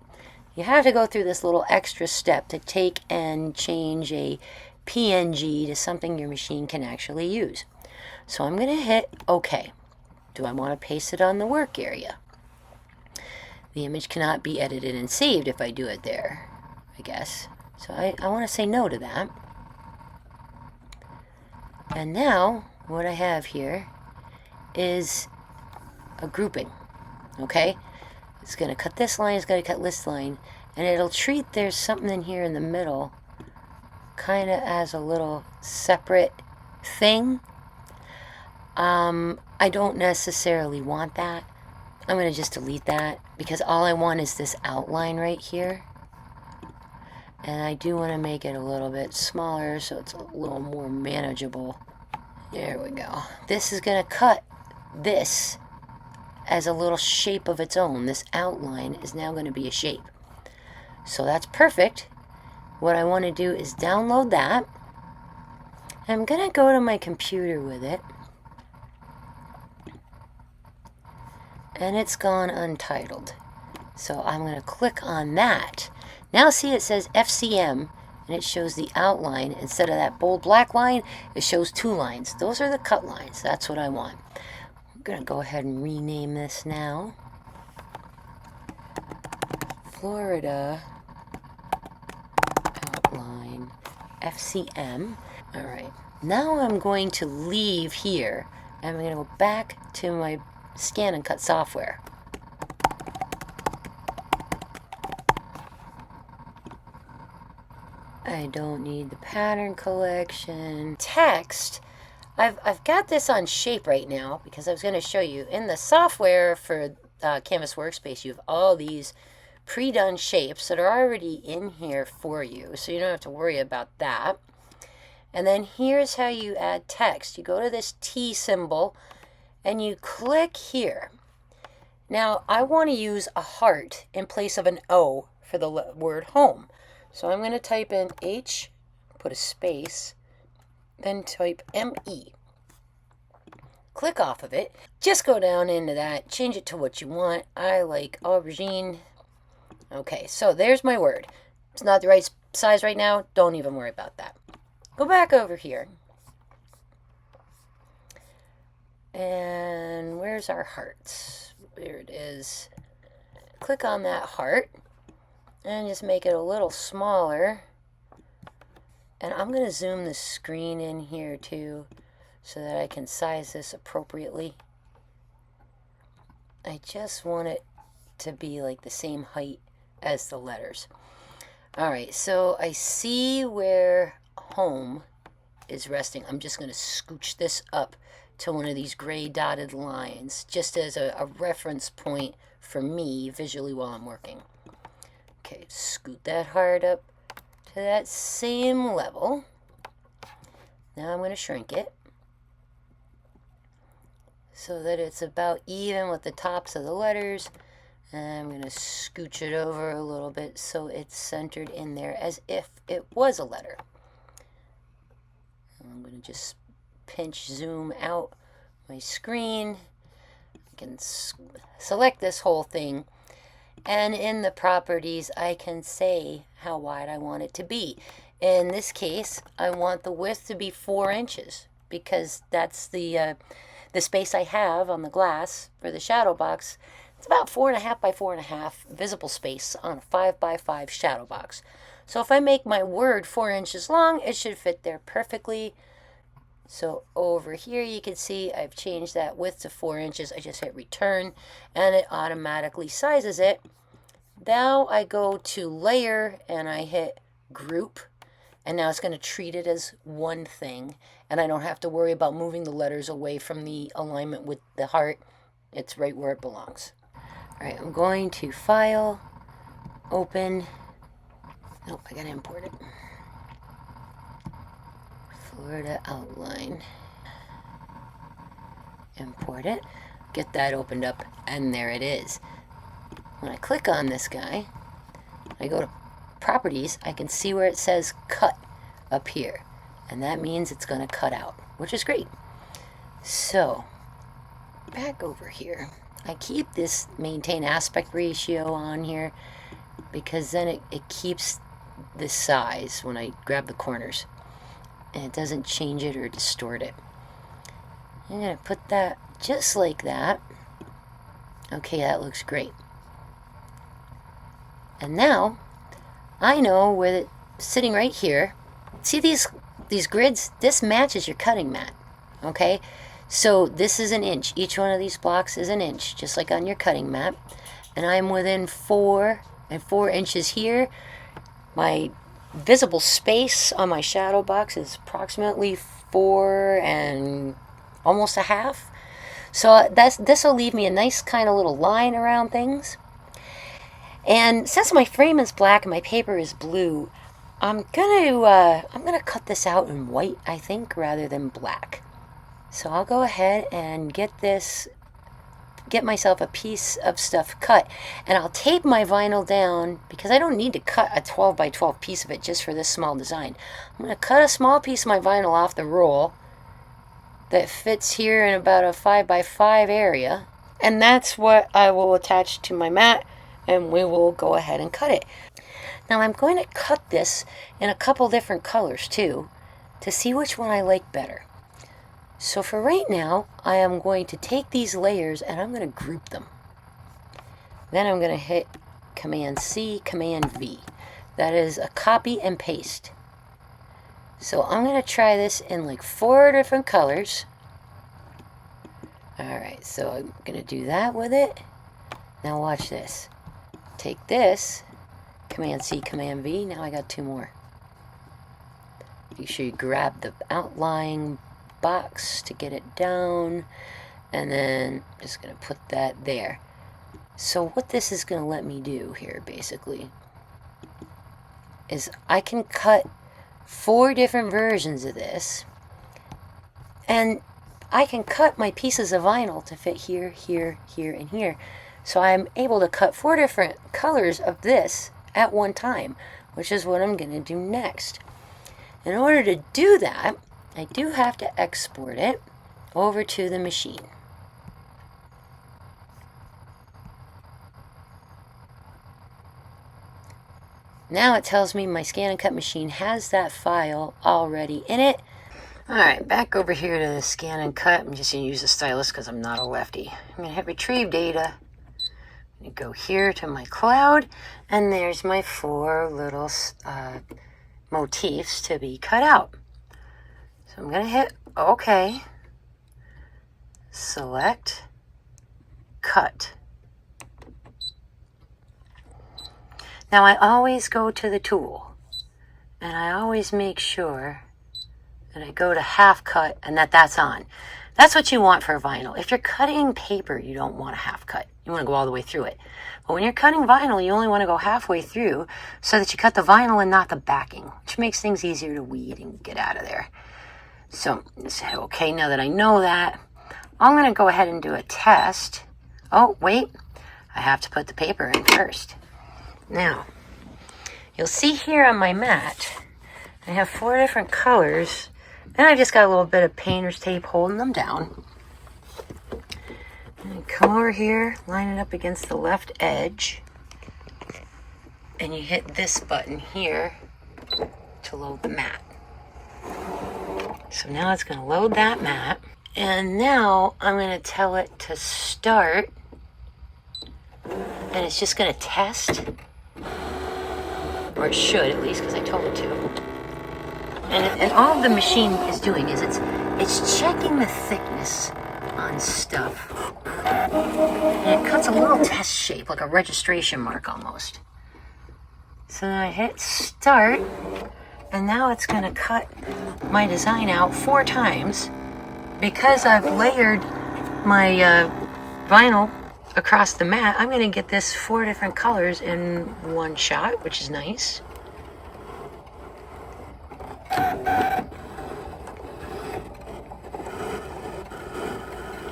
You have to go through this little extra step to take and change a PNG to something your machine can actually use. So I'm going to hit OK. Do I want to paste it on the work area? The image cannot be edited and saved if I do it there, I guess. So I want to say no to that. And now what I have here is a grouping. Okay? It's going to cut this line, it's going to cut this line, and it'll treat there's something in here in the middle kind of as a little separate thing. I don't necessarily want that. I'm going to just delete that because all I want is this outline right here. And I do want to make it a little bit smaller so it's a little more manageable. There we go. This is going to cut this as a little shape of its own. This outline is now going to be a shape. So that's perfect. What I want to do is download that. I'm going to go to my computer with it. And it's gone untitled. So I'm going to click on that. Now see it says FCM and it shows the outline. Instead of that bold black line, it shows 2 lines. Those are the cut lines. That's what I want. I'm going to go ahead and rename this now. Florida outline FCM. Alright. Now I'm going to leave here. And I'm going to go back to my scan and cut software. I don't need the pattern collection. Text, I've got this on shape right now because I was going to show you in the software for Canvas Workspace. You have all these pre-done shapes that are already in here for you, so you don't have to worry about that. And then here's how you add text. You go to this T symbol and you click here. Now I want to use a heart in place of an O for the word home. So I'm going to type in H, put a space, then type M-E. Click off of it. Just go down into that, change it to what you want. I like aubergine. Okay, so there's my word. It's not the right size right now. Don't even worry about that. go back over here. And where's our heart? There it is. Click on that heart and just make it a little smaller. And I'm going to zoom the screen in here too so that I can size this appropriately. I just want it to be like the same height as the letters. All right, so I see where home is resting. I'm just going to scooch this up to one of these gray dotted lines just as a reference point for me visually while I'm working. Okay, scoot that heart up to that same level. Now I'm going to shrink it so that it's about even with the tops of the letters. And I'm going to scooch it over a little bit so it's centered in there as if it was a letter. I'm going to just pinch zoom out my screen. I can select this whole thing, and in the properties I can say how wide I want it to be. In this case, I want the width to be 4 inches because that's the space I have on the glass for the shadow box. It's about 4.5 by 4.5 visible space on a 5 by 5 shadow box. So if I make my word 4 inches long, it should fit there perfectly. So over here you can see I've changed that width to 4 inches. I just hit return and it automatically sizes it. Now I go to layer and I hit group, and now it's going to treat it as one thing, and I don't have to worry about moving the letters away from the alignment with the heart. It's right where it belongs. All right, I'm going to file, open. Oh, I gotta import it. Florida outline. Import it. Get that opened up, and there it is. When I click on this guy, I go to properties, I can see where it says cut up here. And that means it's going to cut out, which is great. So, back over here. I keep this maintain aspect ratio on here because then it keeps the size when I grab the corners. And it doesn't change it or distort it. I'm going to put that just like that. Okay, that looks great. And now, I know with it sitting right here, see these grids? This matches your cutting mat, okay? So this is an inch. Each one of these blocks is an inch, just like on your cutting mat. And I'm within 4 inches here. My visible space on my shadow box is approximately 4 and almost a half. So this will leave me a nice kind of little line around things. And since my frame is black and my paper is blue, I'm gonna cut this out in white, I think, rather than black. So I'll go ahead and get myself a piece of stuff cut, and I'll tape my vinyl down because I don't need to cut a 12 by 12 piece of it just for this small design. I'm gonna cut a small piece of my vinyl off the roll that fits here in about a 5 by 5 area, and that's what I will attach to my mat, and we will go ahead and cut it. Now I'm going to cut this in a couple different colors too to see which one I like better. So for right now, I am going to take these layers and I'm going to group them. Then I'm going to hit Command C, Command V. That is a copy and paste. So I'm going to try this in like 4 different colors. Alright, so I'm going to do that with it. Now watch this. Take this, Command C, Command V. Now I got 2 more. Make sure you grab the outline box to get it down, and then I'm just going to put that there. So what this is going to let me do here basically is I can cut 4 different versions of this, and I can cut my pieces of vinyl to fit here, here, here, and here. So I'm able to cut 4 different colors of this at one time, which is what I'm going to do next. In order to do that, I do have to export it over to the machine. Now it tells me my scan and cut machine has that file already in it. All right, back over here to the scan and cut. I'm just gonna use the stylus because I'm not a lefty. I'm gonna hit retrieve data. I'm gonna go here to my cloud, and there's my 4 little motifs to be cut out. So I'm gonna hit OK, select, cut. Now I always go to the tool, and I always make sure that I go to half cut and that's on. That's what you want for vinyl. If you're cutting paper, you don't want a half cut. You want to go all the way through it. But when you're cutting vinyl, you only want to go halfway through so that you cut the vinyl and not the backing, which makes things easier to weed and get out of there. So just hit OK. Now that I know that, I'm going to go ahead and do a test. Oh, wait. I have to put the paper in first. Now, you'll see here on my mat, I have 4 different colors, and I just got a little bit of painter's tape holding them down. And come over here, line it up against the left edge, and you hit this button here to load the mat. So now it's going to load that mat, and now I'm going to tell it to start, and it's just going to test. Or it should, at least, because I told it to. And all the machine is doing is it's checking the thickness on stuff. And it cuts a little test shape, like a registration mark almost. So then I hit start, and now it's going to cut my design out 4 times because I've layered my vinyl across the mat. I'm going to get this 4 different colors in one shot, which is nice.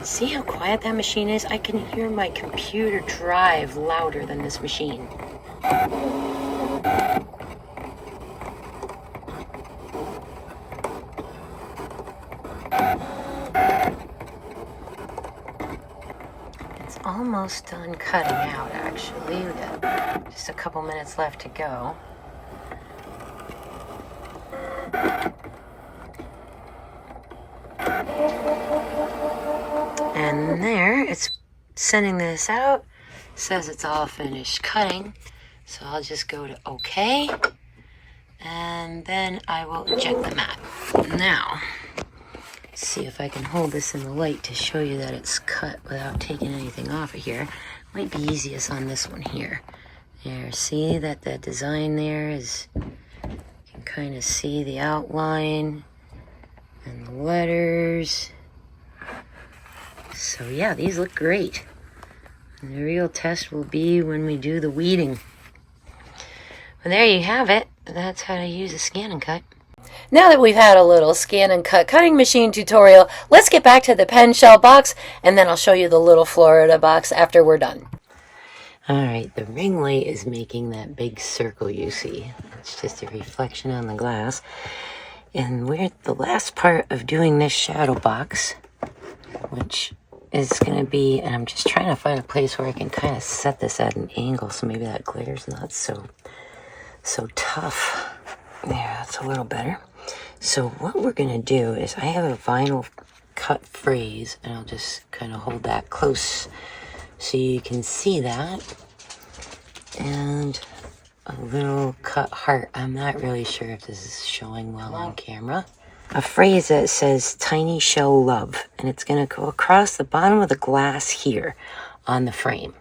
See how quiet that machine is? I can hear my computer drive louder than this machine. Almost done cutting out, actually. We got just a couple minutes left to go. And there, it's sending this out. Says it's all finished cutting. So I'll just go to OK. And then I will eject the mat. Now, see if I can hold this in the light to show you that it's cut without taking anything off of here. Might be easiest on this one here. There, see that the design there is, you can kind of see the outline and the letters. So yeah, these look great. And the real test will be when we do the weeding. Well, there you have it. That's how to use a scan and cut. Now that we've had a little scan and cut cutting machine tutorial, let's get back to the pen shell box, and then I'll show you the little Florida box after we're done. Alright, the ring light is making that big circle you see. It's just a reflection on the glass. And we're at the last part of doing this shadow box, which is going to be, and I'm just trying to find a place where I can kind of set this at an angle so maybe that glare's not so tough. There, that's a little better. So what we're going to do is I have a vinyl cut phrase, and I'll just kind of hold that close so you can see that. And a little cut heart. I'm not really sure if this is showing well on camera. A phrase that says tiny shell love, and it's going to go across the bottom of the glass here on the frame.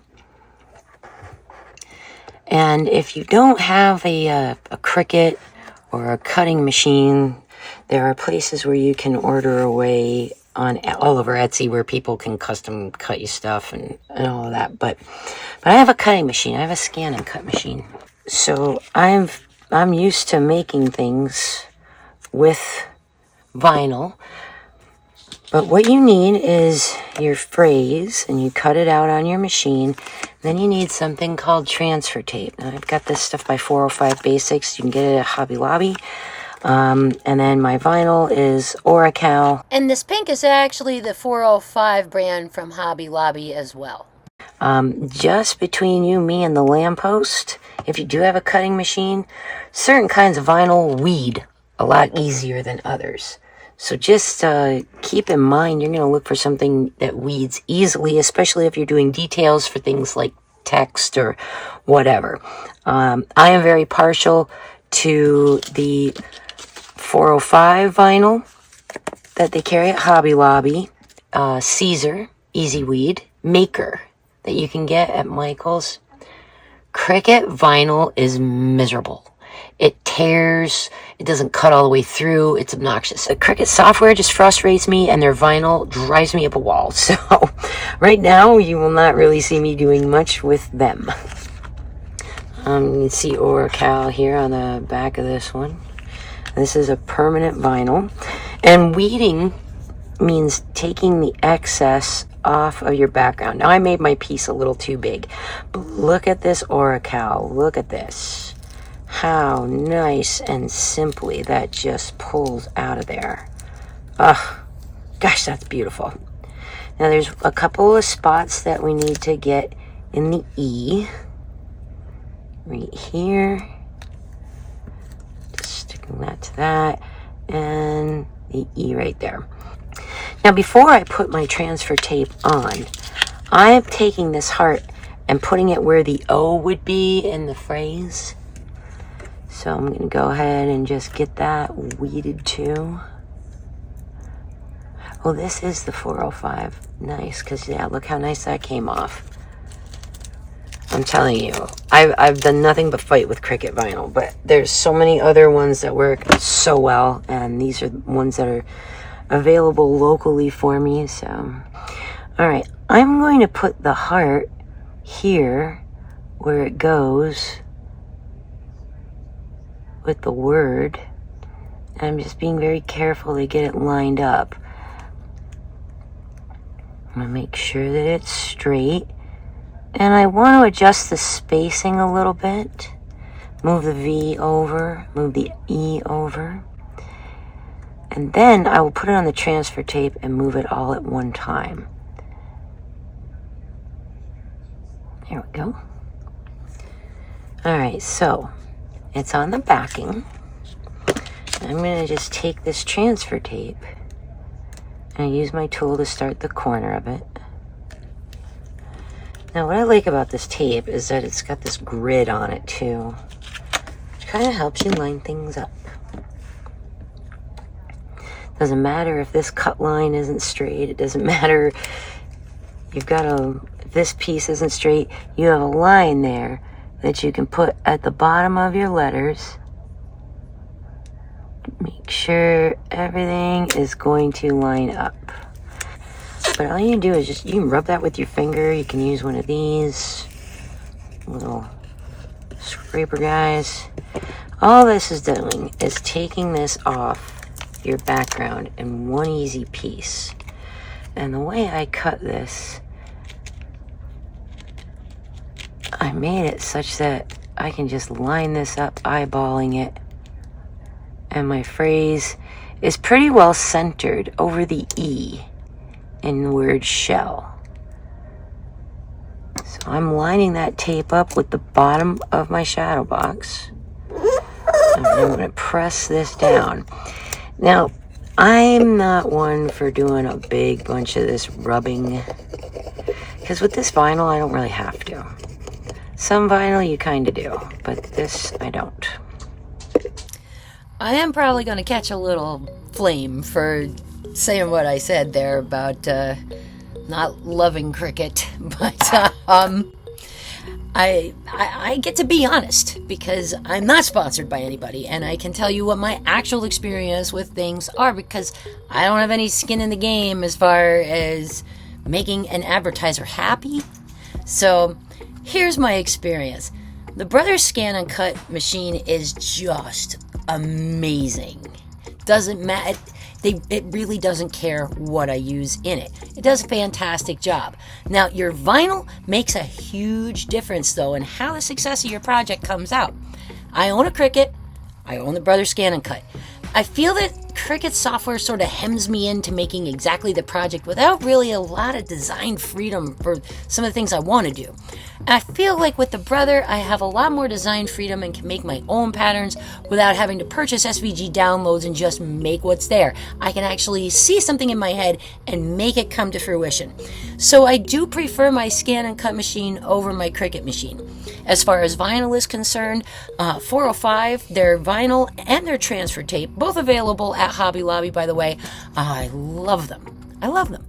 And if you don't have a Cricut or a cutting machine, there are places where you can order away on all over Etsy where people can custom cut you stuff and all of that. But I have a cutting machine. I have a scan and cut machine. So I'm used to making things with vinyl. But what you need is your phrase, and you cut it out on your machine. Then you need something called transfer tape. Now, I've got this stuff by 405 Basics. You can get it at Hobby Lobby. And then my vinyl is Oracal. And this pink is actually the 405 brand from Hobby Lobby as well.
Just between you, me, and the lamppost, if you do have a cutting machine, certain kinds of vinyl weed a lot easier than others. So just keep in mind, you're going to look for something that weeds easily, especially if you're doing details for things like text or whatever. I am very partial to the 405 vinyl that they carry at Hobby Lobby, Caesar, Easy Weed, Maker that you can get at Michael's. Cricut vinyl is miserable. It tears, it doesn't cut all the way through, it's obnoxious. The Cricut software just frustrates me, and their vinyl drives me up a wall. So right now you will not really see me doing much with them. You can see Oracle here on the back of this one. This is a permanent vinyl. And weeding means taking the excess off of your background. Now I made my piece a little too big, but look at this Oracle. Look at this. How nice and simply that just pulls out of there. Gosh, that's beautiful. Now there's a couple of spots that we need to get in the E. Right here. Just sticking that to that. And the E right there. Now before I put my transfer tape on, I'm taking this heart and putting it where the O would be in the phrase. So I'm going to go ahead and just get that weeded too. Oh, this is the 405. Nice, because yeah, look how nice that came off. I'm telling you, I've done nothing but fight with Cricut vinyl, but there's so many other ones that work so well, and these are the ones that are available locally for me. So, all right, I'm going to put the heart here where it goes with the word. I'm just being very careful to get it lined up. I'm going to make sure that it's straight. And I want to adjust the spacing a little bit. Move the V over, move the E over. And then I will put it on the transfer tape and move it all at one time. There we go. All right, so it's on the backing. I'm going to just take this transfer tape and use my tool to start the corner of it. Now what I like about this tape is that it's got this grid on it too, which kind of helps you line things up. Doesn't matter if this cut line isn't straight. It doesn't matter. If this piece isn't straight, you have a line there that you can put at the bottom of your letters. Make sure everything is going to line up. But all you do is you can rub that with your finger. You can use one of these little scraper guys. All this is doing is taking this off your background in one easy piece. And the way I cut this, I made it such that I can just line this up, eyeballing it. And my phrase is pretty well centered over the E in the word shell. So I'm lining that tape up with the bottom of my shadow box. And I'm going to press this down. Now, I'm not one for doing a big bunch of this rubbing, because with this vinyl, I don't really have to. Some vinyl you kind of do, but this I don't.
I am probably going to catch a little flame for saying what I said there about not loving Cricut, but I get to be honest because I'm not sponsored by anybody, and I can tell you what my actual experience with things are because I don't have any skin in the game as far as making an advertiser happy. So here's my experience. The Brothers Scan and Cut machine is just amazing. Doesn't matter. It really doesn't care what I use in it. It does a fantastic job. Now, your vinyl makes a huge difference, though, in how the success of your project comes out. I own a Cricut. I own the Brothers Scan and Cut. I feel that
Cricut software sort of hems me into making exactly the project without really a lot of design freedom for some of the things I want to do. I feel like with the Brother, I have a lot more design freedom and can make my own patterns without having to purchase SVG downloads and just make what's there. I can actually see something in my head and make it come to fruition. So I do prefer my scan and cut machine over my Cricut machine. As far as vinyl is concerned, 405, their vinyl and their transfer tape, both available at Hobby Lobby, by the way. I love them. I love them.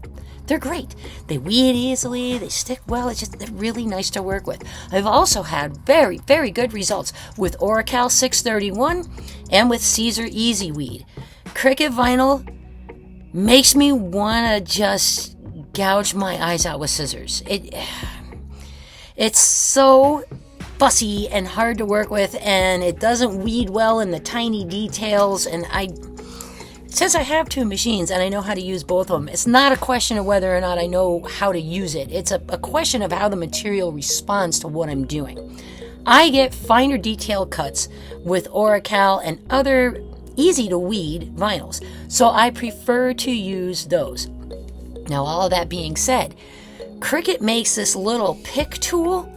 They're great. They weed easily, they stick well, they're really nice to work with. I've also had very, very good results with Oracal 631 and with Caesar Easy Weed. Cricut vinyl makes me want to just gouge my eyes out with scissors. It's so fussy and hard to work with, and it doesn't weed well in the tiny details. And since I have two machines and I know how to use both of them, it's not a question of whether or not I know how to use it. It's a question of how the material responds to what I'm doing. I get finer detail cuts with Oracal and other easy to weed vinyls, so I prefer to use those. Now, all of that being said, Cricut makes this little pick tool.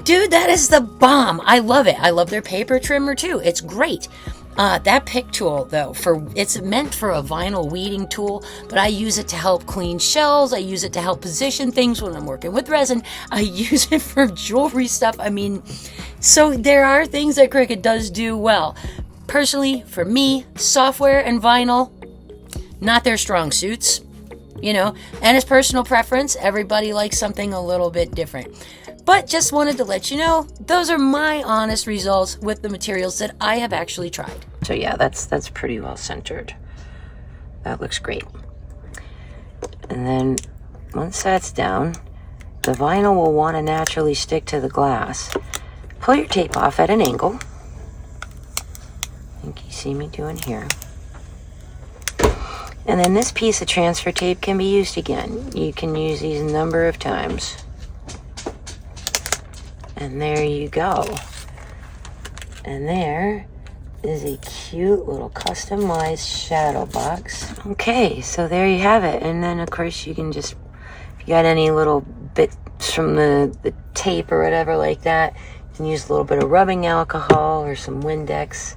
Dude, that is the bomb. I love it. I love their paper trimmer too. It's great. That pick tool, though, it's meant for a vinyl weeding tool, but I use it to help clean shells. I use it to help position things when I'm working with resin. I use it for jewelry stuff. I mean, so there are things that Cricut does do well. Personally, for me, software and vinyl, not their strong suits, and it's personal preference. Everybody likes something a little bit different. But just wanted to let you know, those are my honest results with the materials that I have actually tried. So yeah, that's pretty well centered. That looks great. And then once that's down, the vinyl will want to naturally stick to the glass. Pull your tape off at an angle. I think you see me doing here. And then this piece of transfer tape can be used again. You can use these a number of times. And there you go. And there is a cute little customized shadow box. Okay, so there you have it. And then, of course, you can just, if you got any little bits from the tape or whatever like that, you can use a little bit of rubbing alcohol or some Windex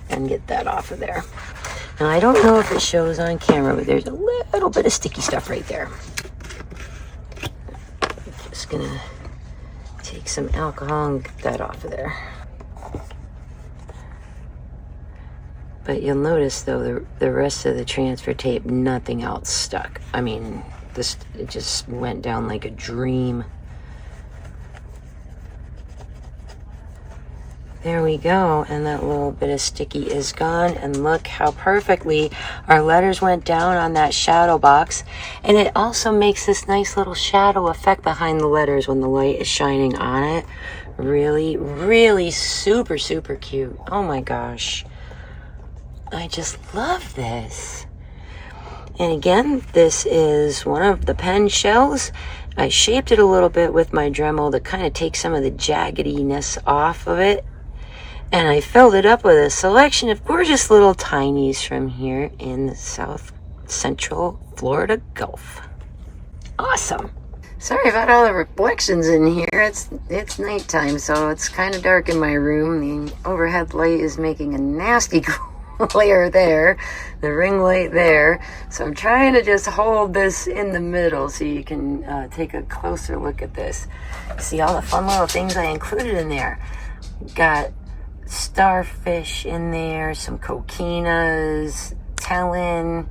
and get that off of there. Now, I don't know if it shows on camera, but there's a little bit of sticky stuff right there. Just gonna take some alcohol and get that off of there. But you'll notice, though, the rest of the transfer tape, nothing else stuck. I mean, it just went down like a dream. There we go, and that little bit of sticky is gone, and look how perfectly our letters went down on that shadow box. And it also makes this nice little shadow effect behind the letters when the light is shining on it. Really, really super, super cute. Oh my gosh. I just love this. And again, this is one of the pen shells. I shaped it a little bit with my Dremel to kind of take some of the jaggediness off of it. And I filled it up with a selection of gorgeous little tinies from here in the South Central Florida Gulf. Awesome. Sorry about all the reflections in here. It's nighttime, so it's kind of dark in my room. The overhead light is making a nasty glare there. The ring light there. So I'm trying to just hold this in the middle so you can take a closer look at this. See all the fun little things I included in there. Got starfish in there, some coquinas, Talon,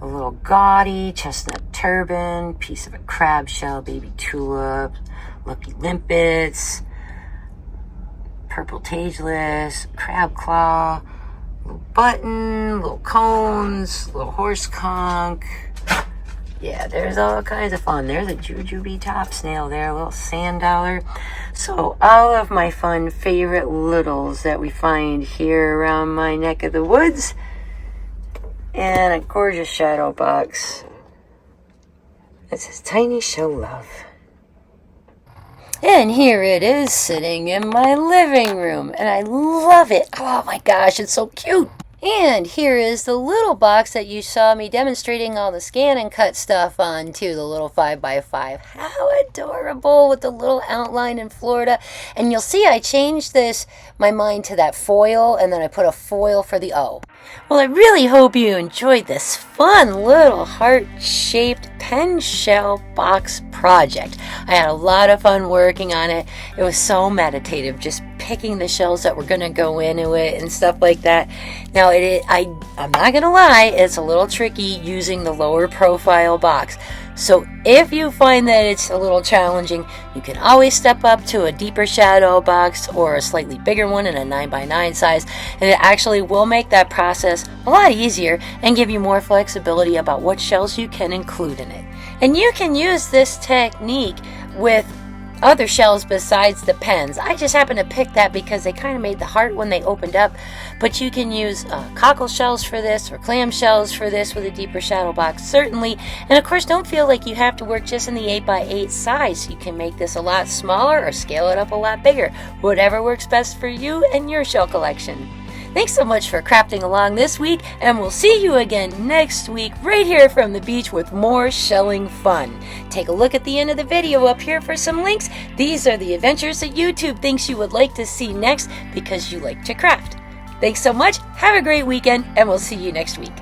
a little gaudy chestnut turban, piece of a crab shell, baby tulip, lucky limpets, purple tageless, crab claw, little button, little cones, little horse conch. Yeah, there's all kinds of fun. There's a jujube top snail there, a little sand dollar. So all of my fun favorite littles that we find here around my neck of the woods. And a gorgeous shadow box. It says Tiny Show Love. And here it is sitting in my living room. And I love it. Oh my gosh, it's so cute.
And here is the little box that you saw me demonstrating all the scan and cut stuff on too, the little 5x5. How adorable with the little outline in Florida. And you'll see I changed my mind to that foil, and then I put a foil for the O. Well, I really hope you enjoyed this fun little heart-shaped pen shell box project. I had a lot of fun working on it. It was so meditative, just picking the shells that were going to go into it and stuff like that. Now, I'm not going to lie, it's a little tricky using the lower profile box. So if you find that it's a little challenging, you can always step up to a deeper shadow box or a slightly bigger one in a 9x9 size, and it actually will make that process a lot easier and give you more flexibility about what shells you can include in it. And you can use this technique with other shells besides the pens. I just happened to pick that because they kind of made the heart when they opened up, but you can use cockle shells for this or clam shells for this with a deeper shadow box, certainly. And of course, don't feel like you have to work just in the 8x8 size. You can make this a lot smaller or scale it up a lot bigger, whatever works best for you and your shell collection. Thanks so much for crafting along this week, and we'll see you again next week right here from the beach with more shelling fun. Take a look at the end of the video up here for some links. These are the adventures that YouTube thinks you would like to see next because you like to craft. Thanks so much, have a great weekend, and we'll see you next week.